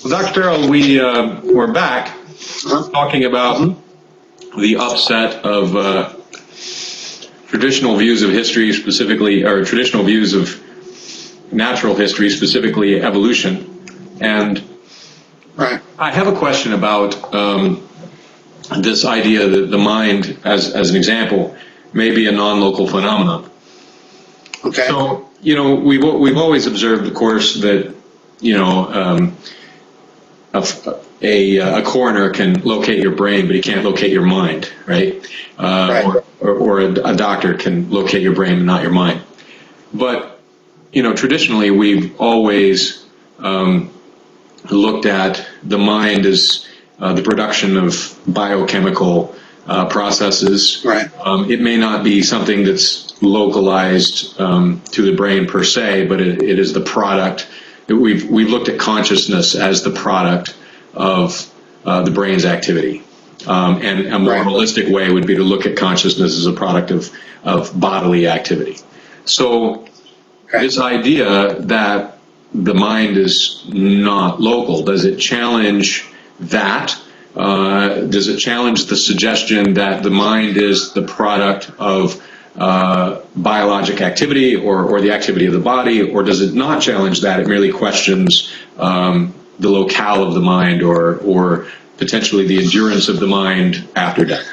Well, Dr. Farrell, we're back talking about the upset of traditional views of history, specifically, or traditional views of natural history, specifically evolution. And I have a question about this idea that the mind, as an example, may be a non-local phenomenon. Okay. So, we've always observed, of course, that, a coroner can locate your brain, but he can't locate your mind, right? Right. Or a doctor can locate your brain, but not your mind. But, traditionally, we've always looked at the mind as the production of biochemical processes. Right. It may not be something that's localized to the brain per se, but it is the product. We've looked at consciousness as the product of the brain's activity. And a more holistic way would be to look at consciousness as a product of bodily activity. So this idea that the mind is not local, does it challenge that? Does it challenge the suggestion that the mind is the product of biologic activity or the activity of the body, or does it not challenge that? It merely questions the locale of the mind or potentially the endurance of the mind after death.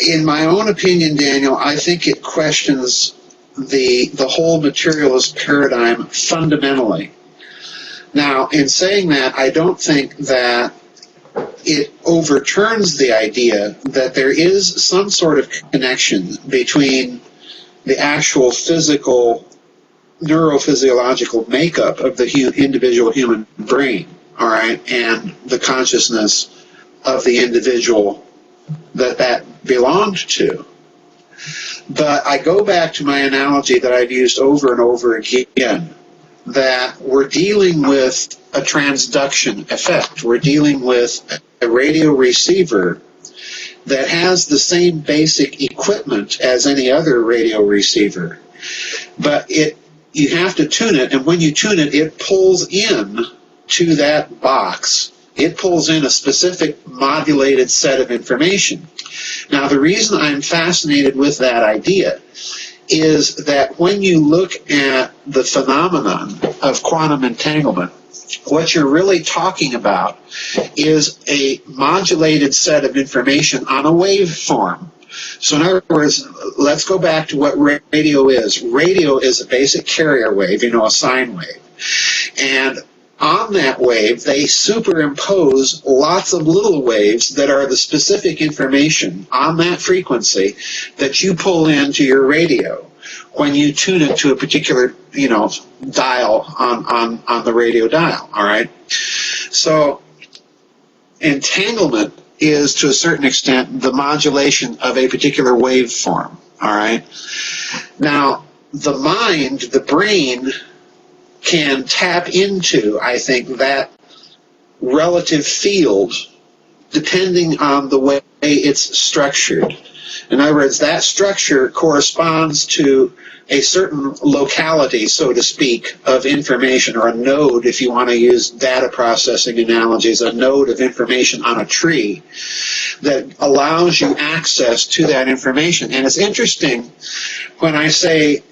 In my own opinion, Daniel, I think it questions the whole materialist paradigm fundamentally. Now, in saying that, I don't think that it overturns the idea that there is some sort of connection between the actual physical, neurophysiological makeup of the individual human brain, all right, and the consciousness of the individual that belonged to. But I go back to my analogy that I've used over and over again, that we're dealing with a transduction effect. We're dealing with a radio receiver that has the same basic equipment as any other radio receiver. But you have to tune it, and when you tune it, it pulls in to that box. It pulls in a specific modulated set of information. Now, the reason I'm fascinated with that idea is that when you look at the phenomenon of quantum entanglement, what you're really talking about is a modulated set of information on a waveform. So in other words, let's go back to what radio is. Radio is a basic carrier wave, a sine wave. And on that wave, they superimpose lots of little waves that are the specific information on that frequency that you pull into your radio when you tune it to a particular, dial on the radio dial, all right? So entanglement is, to a certain extent, the modulation of a particular waveform, all right? Now, the mind, the brain, can tap into, I think, that relative field depending on the way it's structured. In other words, that structure corresponds to a certain locality, so to speak, of information, or a node, if you want to use data processing analogies, a node of information on a tree that allows you access to that information. And it's interesting when I say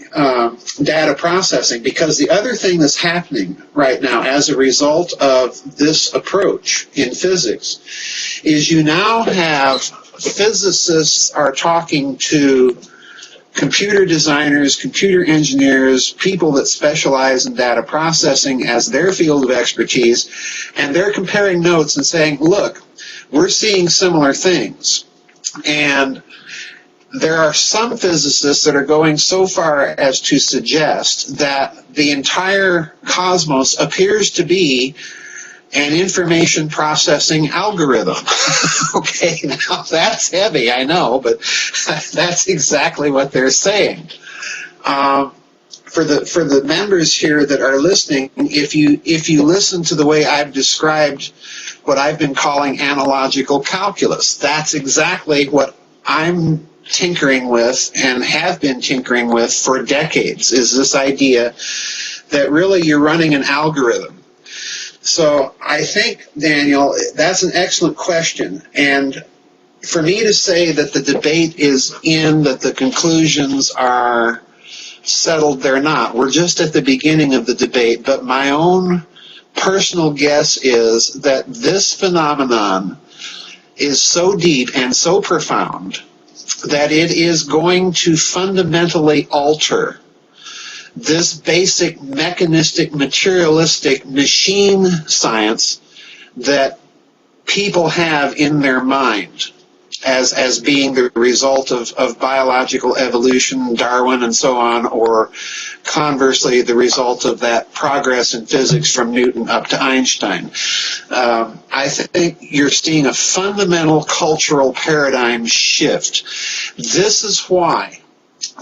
data processing, because the other thing that's happening right now as a result of this approach in physics is you now have physicists are talking to computer designers, computer engineers, people that specialize in data processing as their field of expertise, and they're comparing notes and saying, look, we're seeing similar things. And there are some physicists that are going so far as to suggest that the entire cosmos appears to be an information processing algorithm. Okay, now that's heavy, I know, but that's exactly what they're saying. For the members here that are listening, if you listen to the way I've described what I've been calling analogical calculus, that's exactly what I'm tinkering with and have been tinkering with for decades, is this idea that really you're running an algorithm. So I think, Daniel, that's an excellent question. And for me to say that the debate is in, that the conclusions are settled, they're not. We're just at the beginning of the debate. But my own personal guess is that this phenomenon is so deep and so profound that it is going to fundamentally alter this basic mechanistic, materialistic machine science that people have in their mind as being the result of biological evolution, Darwin and so on, or conversely the result of that progress in physics from Newton up to Einstein. I think you're seeing a fundamental cultural paradigm shift. This is why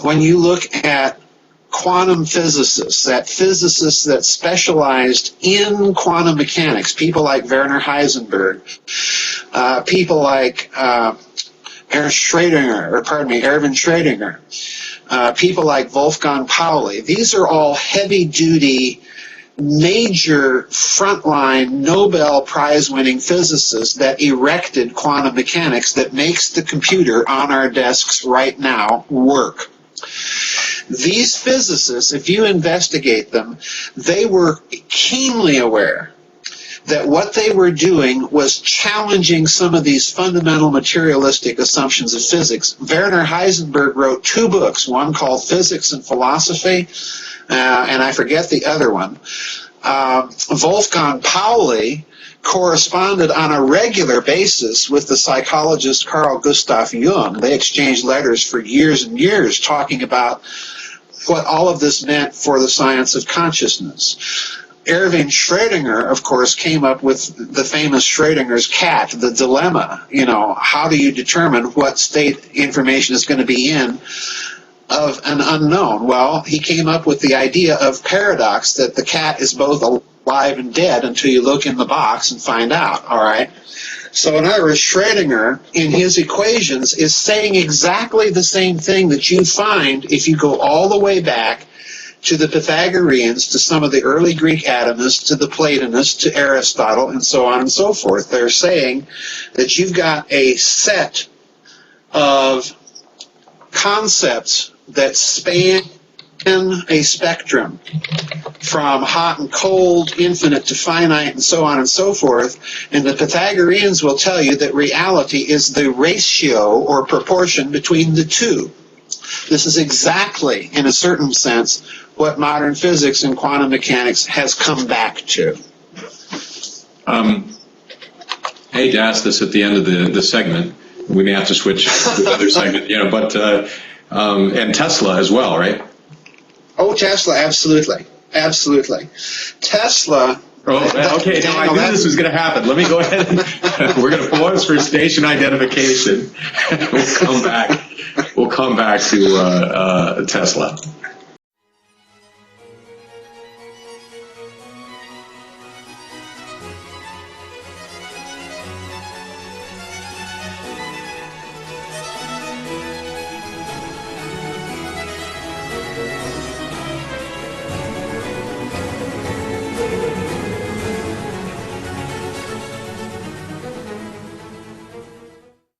when you look at quantum physicists, that physicists that specialized in quantum mechanics, people like Werner Heisenberg, people like Erwin Schrödinger, people like Wolfgang Pauli. These are all heavy-duty, major frontline Nobel Prize-winning physicists that erected quantum mechanics that makes the computer on our desks right now work. These physicists, if you investigate them, they were keenly aware that what they were doing was challenging some of these fundamental materialistic assumptions of physics. Werner Heisenberg wrote 2 books, one called Physics and Philosophy, and I forget the other one. Wolfgang Pauli corresponded on a regular basis with the psychologist Carl Gustav Jung. They exchanged letters for years and years talking about what all of this meant for the science of consciousness. Erwin Schrödinger, of course, came up with the famous Schrödinger's cat, the dilemma. You know, how do you determine what state information is going to be in of an unknown? Well, he came up with the idea of paradox, that the cat is both alive and dead until you look in the box and find out, all right? So in other words, Schrödinger, in his equations, is saying exactly the same thing that you find if you go all the way back to the Pythagoreans, to some of the early Greek atomists, to the Platonists, to Aristotle, and so on and so forth. They're saying that you've got a set of concepts that span a spectrum from hot and cold, infinite to finite, and so on and so forth. And the Pythagoreans will tell you that reality is the ratio or proportion between the two. This is exactly, in a certain sense, what modern physics and quantum mechanics has come back to. I hate to ask this at the end of the segment. We may have to switch to the other segment, but and Tesla as well, right? Oh, Tesla, absolutely. Absolutely. Tesla... Oh, okay, now I knew this was going to happen. Let me go ahead and we're going to pause for station identification. We'll come back to Tesla.